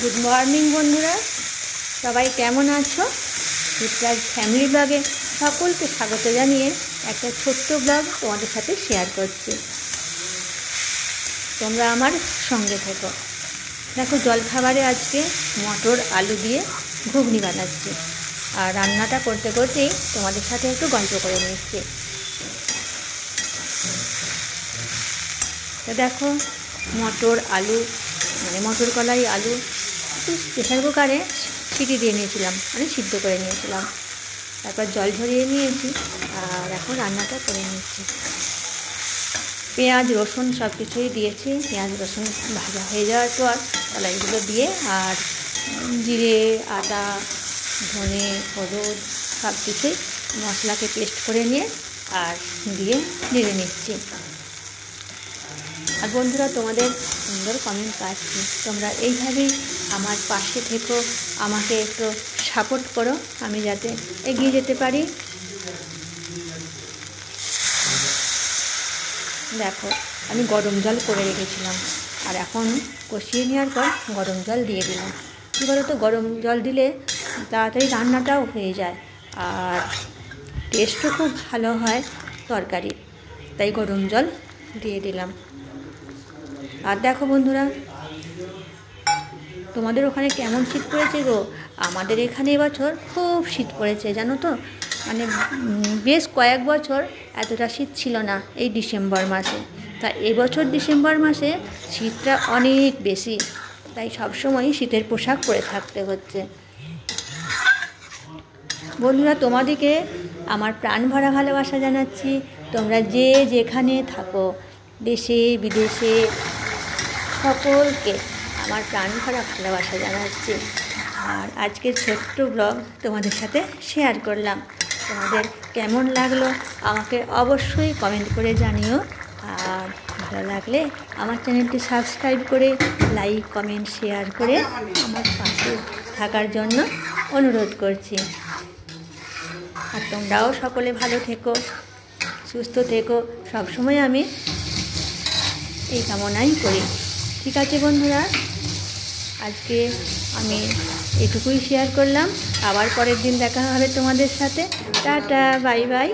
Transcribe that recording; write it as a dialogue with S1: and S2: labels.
S1: Good morning বন্ধুরা, সবাই কেমন আছো? চিত্রাজ ফ্যামিলি ব্লগে সকলকে স্বাগত জানিয়ে একটা ছোট্ট ব্লগ তোমাদের সাথে শেয়ার করছি। তোমরা আমার সঙ্গে থেকো। দেখো, জলখাবারে আজকে মটর আলু দিয়ে ঘুগনি বানাচ্ছি, আর রান্নাটা করতে করতেই তোমাদের সাথে একটু গল্প করে নিচ্ছি। তো দেখো, মটর আলু মটর কলাই আলু প্রেসার কুকারে সিটি দিয়ে নিয়েছিলাম, সিদ্ধ করে নিয়েছিলাম। তারপর জল ঝরিয়ে নিয়েছি, আর এখন রান্নাটা করে নিচ্ছি। পেঁয়াজ রসুন সব কিছুই দিয়েছি। পেঁয়াজ রসুন ভাজা হয়ে যাওয়ার পর কলাইগুলো দিয়ে, আর জিরে আদা ধনে হলুদ সব কিছুই মশলাকে পেস্ট করে নিয়ে আর দিয়ে নেড়ে নিচ্ছি। আর বন্ধুরা, তোমাদের সুন্দর কমেন্ট পাচ্ছি, তোমরা এইভাবেই আমার পাশে থেকো, আমাকে একটু সাপোর্ট করো, আমি যাতে এগিয়ে যেতে পারি। দেখো, আমি গরম জল করে রেখেছিলাম, আর এখন কষিয়ে নেওয়ার পর গরম জল দিয়ে দিলাম। কী বলো তো, গরম জল দিলে তাড়াতাড়ি রান্নাটাও হয়ে যায়, আর টেস্টও খুব ভালো হয় তরকারি, তাই গরম জল দিয়ে দিলাম। আর দেখো বন্ধুরা, তোমাদের ওখানে কেমন শীত পড়েছে গো? আমাদের এখানে এবছর খুব শীত পড়েছে, জানো তো। বেশ কয়েক বছর এতটা শীত ছিল না এই ডিসেম্বর মাসে। তা এবছর ডিসেম্বর মাসে শীতটা অনেক বেশি, তাই সবসময় শীতের পোশাক পরে থাকতে হচ্ছে। বন্ধুরা, তোমাদেরকে আমার প্রাণ ভরা ভালোবাসা জানাচ্ছি। তোমরা যে যেখানে থাকো, দেশে বিদেশে, সকলকে আমার প্রাণ ভরা ভালোবাসা জানাচ্ছি। আর আজকের ছোট্ট ব্লগ তোমাদের সাথে শেয়ার করলাম। তোমাদের কেমন লাগলো আমাকে অবশ্যই কমেন্ট করে জানিও। আর ভালো লাগলে আমার চ্যানেলটি সাবস্ক্রাইব করে লাইক কমেন্ট শেয়ার করে আমার পাশে থাকার জন্য অনুরোধ করছি। আর তোমরাও সকলে ভালো থেকো, সুস্থ থেকো, সবসময় আমি এই কামনাই করি। ঠিক আছে বন্ধুরা, আজকে আমি এটুকুই শেয়ার করলাম। আবার পরের দিন দেখা হবে তোমাদের সাথে। Tata, bye bye.